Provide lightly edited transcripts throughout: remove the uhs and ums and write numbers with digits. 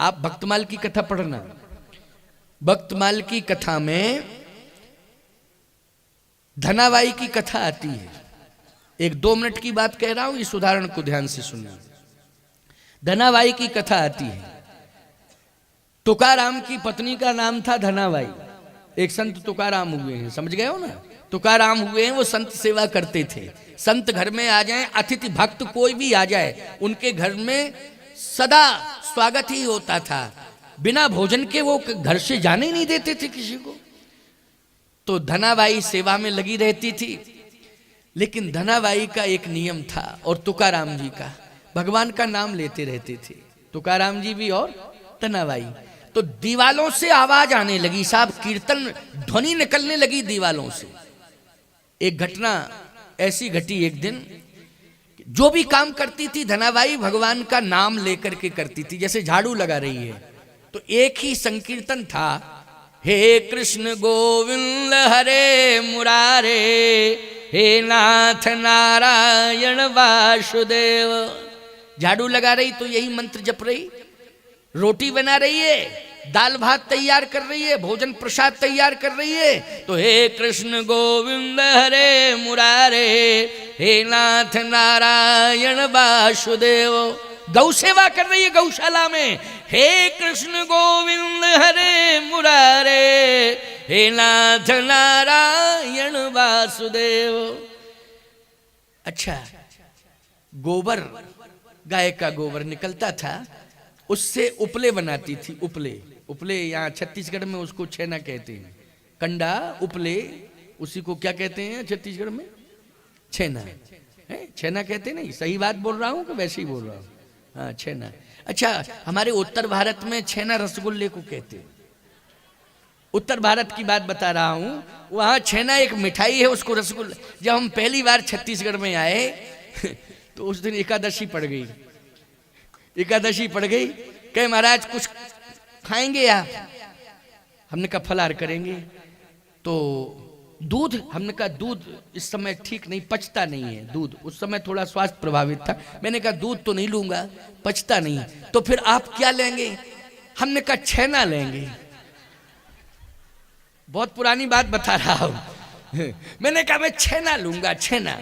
आप भक्तमाल की कथा पढ़ना, भक्तमाल की कथा में धनाबाई की कथा आती है। एक 2 मिनट की बात कह रहा हूं, इस उदाहरण को ध्यान से सुनना। धनाबाई की कथा आती है। तुकाराम की पत्नी का नाम था धनाबाई। एक संत तुकाराम हुए हैं, समझ गए हो ना? तुकाराम हुए हैं, वो संत सेवा करते थे। संत घर में आ जाएं, अतिथि भक्त कोई भी आ जाए, उनके घर में सदा स्वागत ही होता था। बिना भोजन के वो घर से जाने नहीं देते थे किसी को। तो धनाबाई सेवा में लगी रहती थी। लेकिन धनाबाई का एक नियम था और तुकाराम जी का, भगवान का नाम लेते रहते थे तुकाराम जी भी और धनाबाई। तो दीवालों से आवाज आने लगी, साहब कीर्तन ध्वनि निकलने लगी दीवालों से। एक घटना ऐसी घटी एक दिन, जो भी काम करती थी धनाबाई भगवान का नाम लेकर के करती थी। जैसे झाड़ू लगा रही है तो एक ही संकीर्तन था, हे कृष्ण गोविंद हरे मुरारे, हे नाथ नारायण वासुदेव। झाड़ू लगा रही तो यही मंत्र जप रही, रोटी बना रही है, दाल भात तैयार कर रही है, भोजन प्रसाद तैयार कर रही है, तो हे कृष्ण गोविंद हरे मुरारे, हे नाथ नारायण वासुदेव। गौ सेवा कर रही है गौशाला में, हे कृष्ण गोविंद हरे मुरारे, हे नाथ नारायण वासुदेव। अच्छा, गोबर, गाय का गोबर निकलता था, उससे उपले बनाती थी। उपले, उपले यहाँ छत्तीसगढ़ में उसको छेना कहते हैं। कंडा उपले, उसी को क्या कहते हैं छत्तीसगढ़ में? छेना है। छेना कहते हैं? नहीं, सही बात बोल रहा हूँ कि वैसे ही बोल रहा हूँ? हाँ, छेना। अच्छा, हमारे उत्तर भारत में छेना रसगुल्ले को कहते हैं। उत्तर भारत की बात बता रहा हूँ, वहाँ छेना एक मिठाई है, उसको रसगुल्ला। जब हम पहली बार छत्तीसगढ़ में आए तो उस दिन एकादशी पड़ गई। एकादशी पड़ गई, कहे महाराज कुछ खाएंगे आप? हमने कहा फलाहार करेंगे। तो दूध, हमने कहा दूध इस समय ठीक नहीं, पचता नहीं है दूध। उस समय थोड़ा स्वास्थ्य प्रभावित था। मैंने कहा दूध तो नहीं लूंगा, पचता नहीं। तो फिर आप क्या लेंगे? हमने कहा छेना लेंगे। बहुत पुरानी बात बता रहा हूं। मैंने कहा मैं छेना लूंगा, छेना।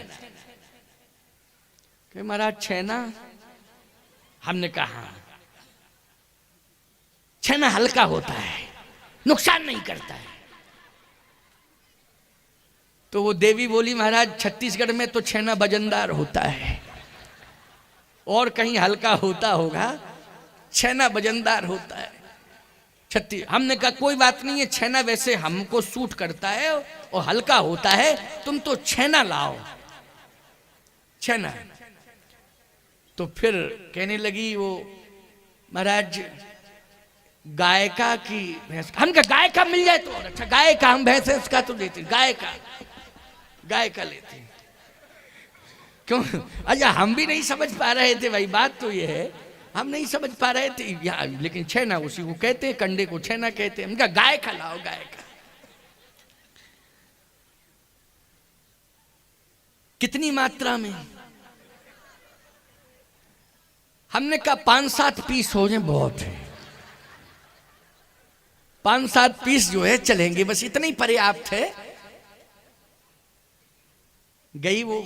कहे महाराज छेना? हमने कहा हाँ, छेना हल्का होता है, नुकसान नहीं करता है। तो वो देवी बोली महाराज छत्तीसगढ़ में तो छेना वजनदार होता है, और कहीं हल्का होता होगा, छेना वजनदार होता है। हमने कहा कोई बात नहीं है, छेना वैसे हमको सूट करता है और हल्का होता है, तुम तो छेना लाओ, छेना। तो फिर कहने लगी वो महाराज गाय का की भैंस का। हम कहा गाय का मिल जाए तो अच्छा, गाय का, हम भैंस का तो देते, गाय का लेते। क्यों? अच्छा, हम भी नहीं समझ पा रहे थे भाई, बात तो ये है, हम नहीं समझ पा रहे थे यहाँ। लेकिन छेना उसी को कहते हैं, कंडे को छेना कहते हैं। हम कहा गाय का लाओ, गाय का। कितनी मात्रा में? हमने कहा 5-7 पीस हो जाए बहुत है, 5-7 पीस जो है चलेंगे, बस इतना ही पर्याप्त है। गई वो,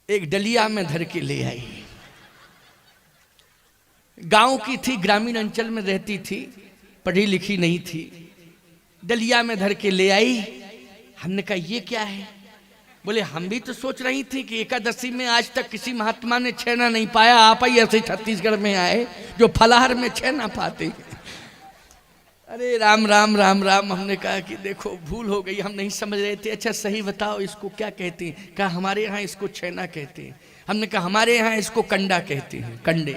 एक डलिया में धर के ले आई। गांव की थी, ग्रामीण अंचल में रहती थी, पढ़ी लिखी नहीं थी। डलिया में धर के ले आई। हमने कहा ये क्या है? बोले हम भी तो सोच रही थी कि एकादशी में आज तक किसी महात्मा ने छेना नहीं पाया, आप ही ऐसे छत्तीसगढ़ में आए जो फलाहार में छेना पाते। अरे राम राम राम राम। हमने कहा कि देखो भूल हो गई, हम नहीं समझ रहे थे। अच्छा सही बताओ इसको क्या कहते हैं? कहा हमारे यहाँ इसको छेना कहते हैं। हमने कहा हमारे यहाँ इसको कंडा कहते हैं, कंडे।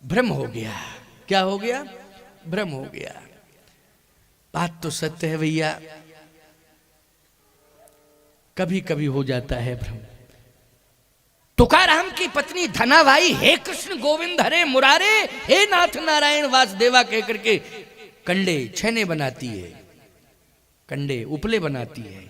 भ्रम हो गया। क्या हो गया? भ्रम हो गया। बात तो सत्य है भैया, कभी कभी हो जाता है भ्रम। तुकाराम की पत्नी धनाबाई हे कृष्ण गोविंद हरे मुरारे, हे नाथ नारायण वासुदेवा कह करके कंडे छेने बनाती है, कंडे उपले बनाती है।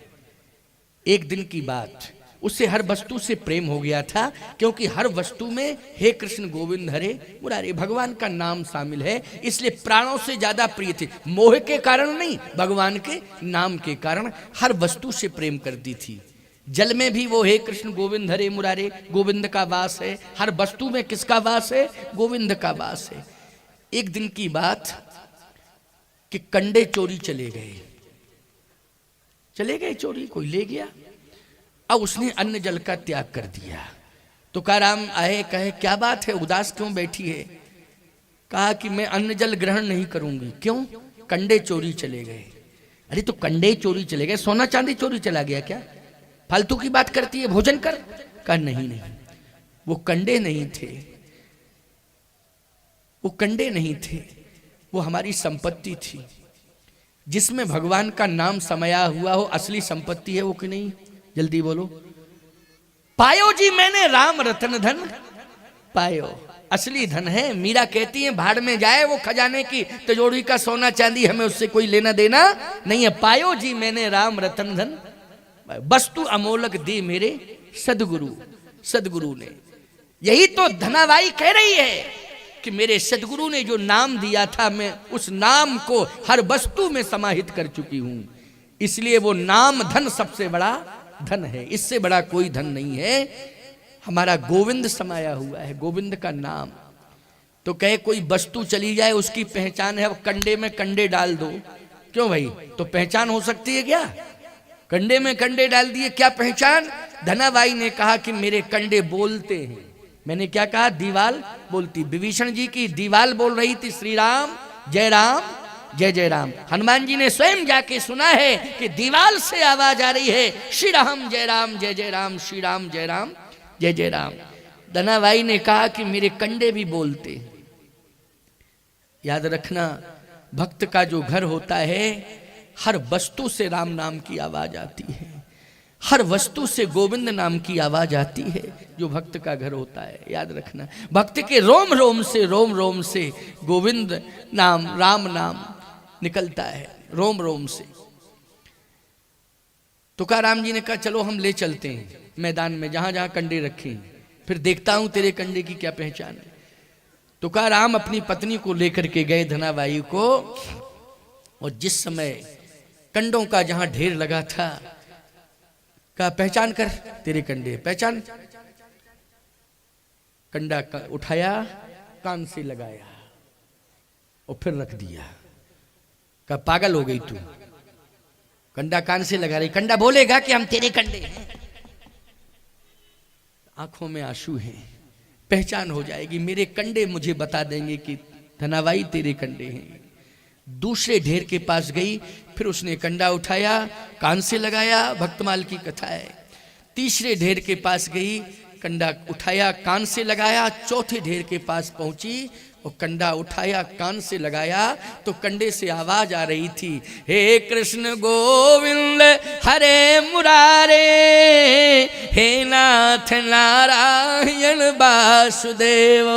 एक दिन की बात, उससे हर वस्तु से प्रेम हो गया था, क्योंकि हर वस्तु में हे कृष्ण गोविंद हरे मुरारे भगवान का नाम शामिल है, इसलिए प्राणों से ज्यादा प्रिय थे। मोह के कारण नहीं, भगवान के नाम के कारण हर वस्तु से प्रेम करती थी। जल में भी वो हे कृष्ण गोविंद हरे मुरारे, गोविंद का वास है। हर वस्तु में किसका वास है? गोविंद का वास है। एक दिन की बात कि कंडे चोरी चले गए चोरी, कोई ले गया। अब उसने अन्न जल का त्याग कर दिया। तुकाराम आए, कहे क्या बात है, उदास क्यों बैठी है? कहा कि मैं अन्न जल ग्रहण नहीं करूंगी। क्यों? कंडे चोरी चले गए। अरे तो कंडे चोरी चले गए, सोना चांदी चोरी चला गया क्या? फालतू की बात करती है, भोजन कर। कहा नहीं, वो कंडे नहीं थे, वो कंडे नहीं थे, वो हमारी संपत्ति थी जिसमें भगवान का नाम समाया हुआ हो। असली संपत्ति है वो कि नहीं? जल्दी बोलो। पायो जी मैंने राम रतन धन पायो, असली धन है। मीरा कहती है भाड़ में जाए वो खजाने की तिजोरी का सोना चांदी, हमें उससे कोई लेना देना नहीं है। पायो जी मैंने राम रतन धन, वस्तु अमोलक दे मेरे सदगुरु ने। यही तो धनाबाई कह रही है कि मेरे सदगुरु ने जो नाम दिया था, मैं उस नाम को हर वस्तु में समाहित कर चुकी हूं। इसलिए वो नाम धन सबसे बड़ा धन है, इससे बड़ा कोई धन नहीं है। हमारा गोविंद समाया हुआ है, गोविंद का नाम। तो कहे कोई वस्तु चली जाए उसकी पहचान है, अब कंडे में कंडे डाल दो। क्यों भाई, तो पहचान हो सकती है क्या? कंडे में कंडे डाल दिए, क्या पहचान? धनाबाई ने कहा कि मेरे कंडे बोलते हैं। मैंने क्या कहा? दीवाल बोलती। विभीषण जी की दीवाल बोल रही थी श्री राम जय जय राम। हनुमान जी ने स्वयं जाके सुना है कि दीवाल से आवाज आ रही है श्री राम जय राम, श्री राम जय जय राम। धनाबाई ने कहा कि मेरे कंडे भी बोलते। याद रखना, भक्त का जो घर होता है, हर वस्तु से राम नाम की आवाज आती है, हर वस्तु से गोविंद नाम की आवाज आती है जो भक्त का घर होता है। याद रखना, भक्त के रोम रोम से गोविंद नाम, राम नाम निकलता है, रोम रोम से। तुकाराम जी ने कहा चलो हम ले चलते हैं मैदान में, जहां जहां कंडे रखे हैं, फिर देखता हूं तेरे कंडे की क्या पहचान है। तुकाराम अपनी पत्नी को लेकर के गए धनाबाई को, और जिस समय कंडों का जहां ढेर लगा था, कहा पहचान कर तेरे कंडे, पहचान। कंडा उठाया, कान से लगाया और फिर रख दिया। कहा पागल हो गई तू, कंडा कान से लगा रही, कंडा बोलेगा कि हम तेरे कंडे हैं। आंखों में आंसू हैं, पहचान हो जाएगी, मेरे कंडे मुझे बता देंगे कि धनाबाई तेरे कंडे हैं। दूसरे ढेर के पास गई, फिर उसने कंडा उठाया, कान से लगाया, भक्तमाल की कथा है। तीसरे ढेर के पास गई, कंडा उठाया, कान से लगाया। चौथे ढेर के पास पहुंची और कंडा उठाया, कान से लगाया, तो कंडे से आवाज आ रही थी, हे कृष्ण गोविंद हरे मुरारे, हे नाथ नारायण वासुदेव।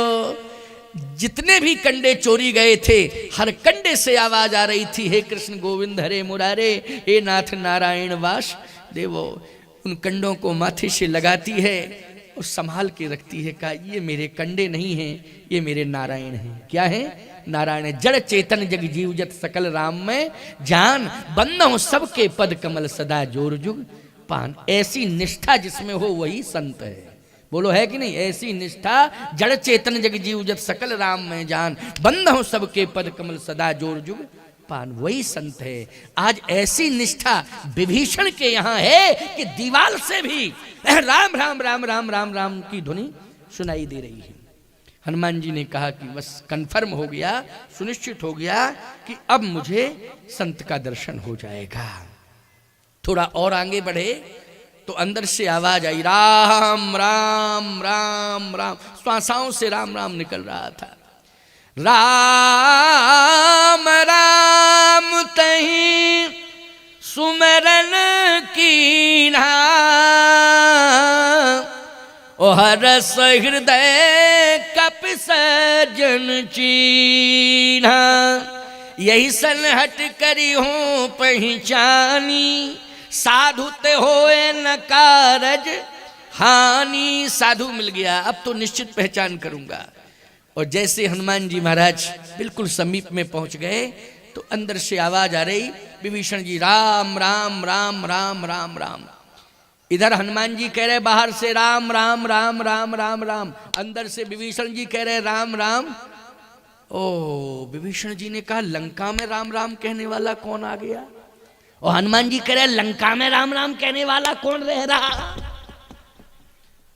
जितने भी कंडे चोरी गए थे, हर कंडे से आवाज आ रही थी, हे कृष्ण गोविंद हरे मुरारे, हे नाथ नारायण वासुदेव। उन कंडों को माथे से लगाती है और संभाल के रखती है। कहा ये मेरे कंडे नहीं हैं, ये मेरे नारायण हैं। क्या है? नारायण है। जड़ चेतन जग जीव जत सकल राम में जान, बंदो सबके पद कमल सदा जोर जुग पान। ऐसी निष्ठा जिसमें हो वही संत है। बोलो है कि नहीं? ऐसी निष्ठा, जड़ चेतन जग जीव जत सकल राम में जान, बंदो सबके पद कमल सदा जोर जुग पान, वही संत है। आज ऐसी निष्ठा विभीषण के यहाँ है कि दीवाल से भी राम राम राम राम राम राम की ध्वनि सुनाई दे रही है। हनुमान जी ने कहा कि बस कंफर्म हो गया, सुनिश्चित हो गया कि अब मुझे संत का दर्शन हो जाएगा। थोड़ा और आगे बढ़े तो अंदर से आवाज आई, राम राम राम राम। श्वासाओं से राम राम निकल रहा था। राम राम तहीं सुमरन कीन्हा, ओ हरस हृदय कप सजन चीन्हा। यही सनहट करी हो पहचानी, साधु ते होए न कारज हानि साधु मिल गया, अब तो निश्चित पहचान करूंगा। और जैसे हनुमान जी महाराज बिल्कुल समीप में पहुंच गए तो अंदर से आवाज आ रही, विभीषण जी राम राम राम राम राम राम। इधर हनुमान जी कह रहे बाहर से राम राम राम राम राम राम, अंदर से विभीषण जी कह रहे राम राम। ओ विभीषण जी ने कहा लंका में राम राम कहने वाला कौन आ गया? और हनुमान जी कह रहे लंका में राम राम कहने वाला कौन रह रहा?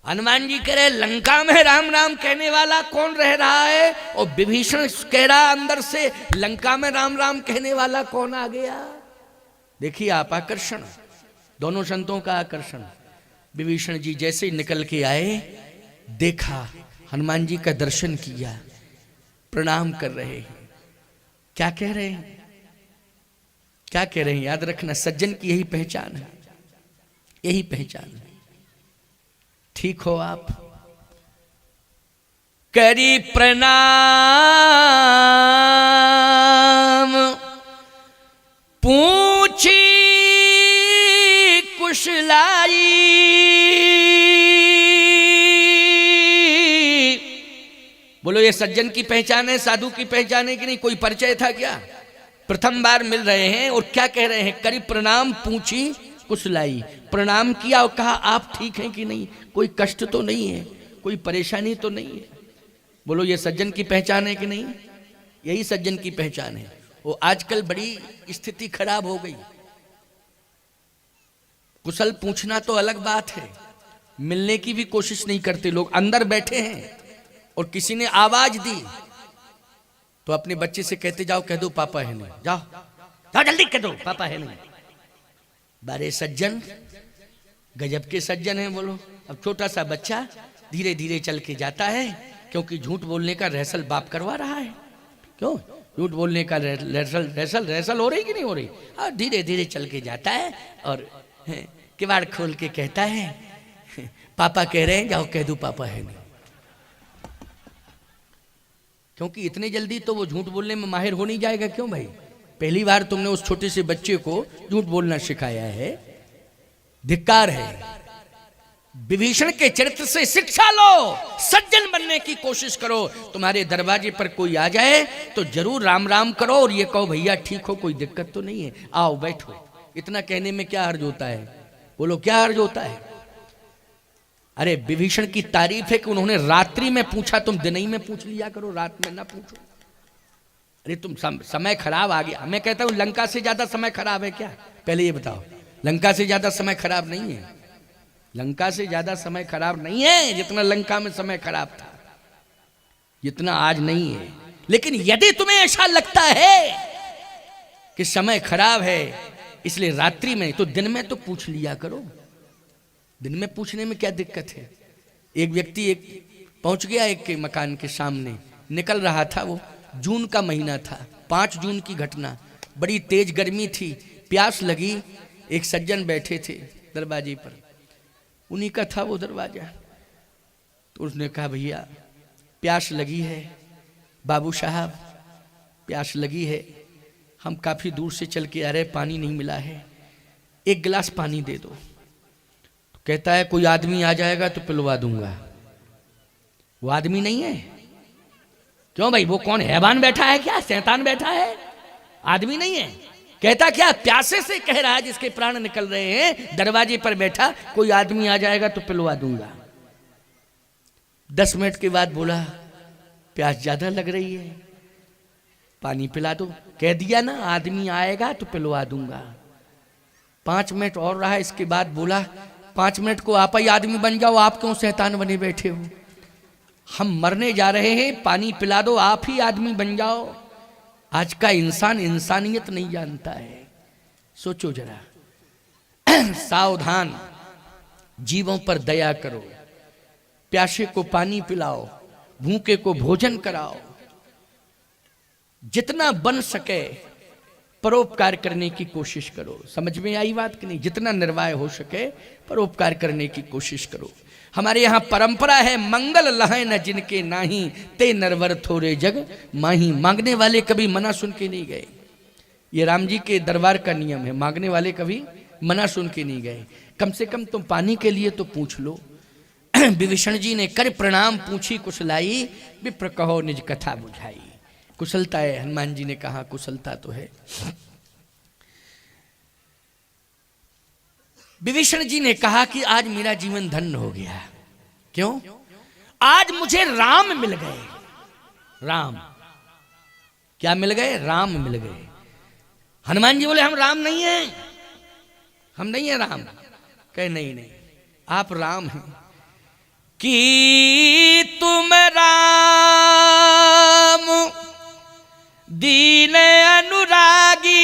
हनुमान जी कह रहे लंका में राम राम कहने वाला कौन रह रहा है? और विभीषण कह रहा अंदर से लंका में राम राम कहने वाला कौन आ गया? देखिए आप आकर्षण, दोनों संतों का आकर्षण। विभीषण जी जैसे ही निकल के आए, देखा हनुमान जी का दर्शन किया, प्रणाम कर रहे हैं। क्या कह रहे हैं? क्या कह रहे हैं? याद रखना, सज्जन की यही पहचान है, यही पहचान है। ठीक हो आप? करी प्रणाम पूछी कुशलाई, बोलो ये सज्जन की पहचान है, साधु की पहचान है कि नहीं? कोई परिचय था क्या? प्रथम बार मिल रहे हैं और क्या कह रहे हैं? करी प्रणाम पूछी कुशलाई। प्रणाम किया और कहा आप ठीक हैं कि नहीं, कोई कष्ट तो नहीं है, कोई परेशानी तो नहीं है। बोलो ये सज्जन की पहचान है कि नहीं? यही सज्जन की पहचान है। वो आजकल बड़ी स्थिति खराब हो गई। कुशल पूछना तो अलग बात है, मिलने की भी कोशिश नहीं करते लोग। अंदर बैठे हैं और किसी ने आवाज दी तो अपने बच्चे से कहते जाओ कह दो पापा है नहीं, जाओ जाओ जल्दी कह दो पापा है नहीं। बड़े सज्जन, गजब के सज्जन हैं। बोलो अब छोटा सा बच्चा धीरे धीरे चल के जाता है, क्योंकि झूठ बोलने का रिहर्सल बाप करवा रहा है। क्यों झूठ बोलने का रिहर्सल हो रही कि नहीं हो रही? और धीरे धीरे चल के जाता है और किवाड़ खोल के कहता है पापा कह रहे हैं जाओ कह दो पापा है नहीं। क्योंकि इतने जल्दी तो वो झूठ बोलने में माहिर हो नहीं जाएगा। क्यों भाई? पहली बार तुमने उस छोटे से बच्चे को झूठ बोलना सिखाया है, धिक्कार है। विभीषण के चरित्र से शिक्षा लो, सज्जन बनने की कोशिश करो। तुम्हारे दरवाजे पर कोई आ जाए तो जरूर राम राम करो और ये कहो भैया ठीक हो, कोई दिक्कत तो नहीं है, आओ बैठो। इतना कहने में क्या हर्ज होता है? बोलो क्या हर्ज होता है? अरे विभीषण की तारीफ है कि उन्होंने रात्रि में पूछा, तुम दिन ही में पूछ लिया करो, रात में ना पूछो। अरे तुम समय खराब आ गया। मैं कहता हूं लंका से ज्यादा समय खराब है क्या? पहले ये बताओ, लंका से ज्यादा समय खराब नहीं है। लंका से ज्यादा समय खराब नहीं है। जितना लंका में समय खराब था जितना आज नहीं है। लेकिन यदि तुम्हें ऐसा लगता है कि समय खराब है इसलिए रात्रि में, तो दिन में तो पूछ लिया करो। दिन में पूछने में क्या दिक्कत है? एक व्यक्ति एक पहुंच गया एक के मकान के सामने, निकल रहा था, वो जून का महीना था, 5 जून की घटना, बड़ी तेज गर्मी थी, प्यास लगी। एक सज्जन बैठे थे दरवाजे पर, उन्हीं का था वो दरवाजा। तो उसने कहा भैया प्यास लगी है, बाबू साहब प्यास लगी है, हम काफ़ी दूर से चल के आ रहे, पानी नहीं मिला है, एक गिलास पानी दे दो। तो कहता है कोई आदमी आ जाएगा तो पिलवा दूंगा। वो आदमी नहीं है। क्यों भाई? वो कौन हैवान बैठा है क्या? शैतान बैठा है? आदमी नहीं है। कहता क्या प्यासे से कह रहा है जिसके प्राण निकल रहे हैं, दरवाजे पर बैठा, कोई आदमी आ जाएगा तो पिलवा दूंगा। 10 मिनट के बाद बोला प्यास ज्यादा लग रही है, पानी पिला दो। कह दिया ना आदमी आएगा तो पिलवा दूंगा। 5 मिनट और रहा, इसके बाद बोला 5 मिनट को आप ही आदमी बन जाओ, आप क्यों शैतान बने बैठे हो? हम मरने जा रहे हैं, पानी पिला दो, आप ही आदमी बन जाओ। आज का इंसान इंसानियत नहीं जानता है। सोचो जरा। सावधान, जीवों पर दया करो, प्यासे को पानी पिलाओ, भूखे को भोजन कराओ। जितना बन सके परोपकार करने की कोशिश करो। समझ में आई बात कि नहीं? जितना निर्वाह हो सके परोपकार करने की कोशिश करो। हमारे यहाँ परंपरा है मंगल लहे न जिनके नाही, ते नरवर थोरे जग माही। मांगने वाले कभी मना सुन के नहीं गए। ये राम जी के दरबार का नियम है, मांगने वाले कभी मना सुन के नहीं गए। कम से कम तुम पानी के लिए तो पूछ लो। विभीषण जी ने कर प्रणाम पूछी कुशलाई, विप्र कहो निज कथा बुझाई। कुशलता है, हनुमान जी ने कहा कुशलता तो है। विभीषण जी ने कहा कि आज मेरा जीवन धन्य हो गया। क्यों? आज मुझे राम मिल गए। राम क्या मिल गए? राम मिल गए। हनुमान जी बोले हम राम नहीं हैं, हम नहीं है राम। कहे नहीं नहीं, आप राम हैं। कि तुम राम दीन अनुरागी,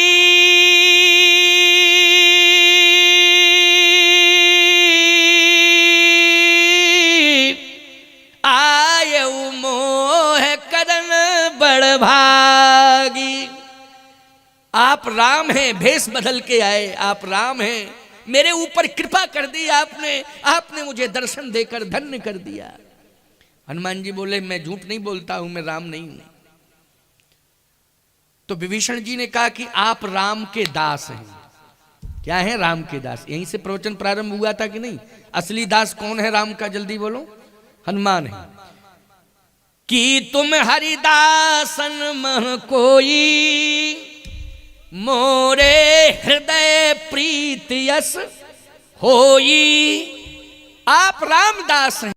आयऊ मोह करन बड़ भागी। आप राम हैं, भेष बदल के आए, आप राम हैं, मेरे ऊपर कृपा कर दी आपने, आपने मुझे दर्शन देकर धन्य कर दिया। हनुमान जी बोले मैं झूठ नहीं बोलता हूं, मैं राम नहीं हूं। तो विभीषण जी ने कहा कि आप राम के दास हैं। क्या है? राम के दास। यहीं से प्रवचन प्रारंभ हुआ था कि नहीं? असली दास कौन है राम का? जल्दी बोलो। हनुमान है। कि तुम हरिदासन मह कोई, मोरे हृदय प्रीत यस होई। आप रामदास हैं,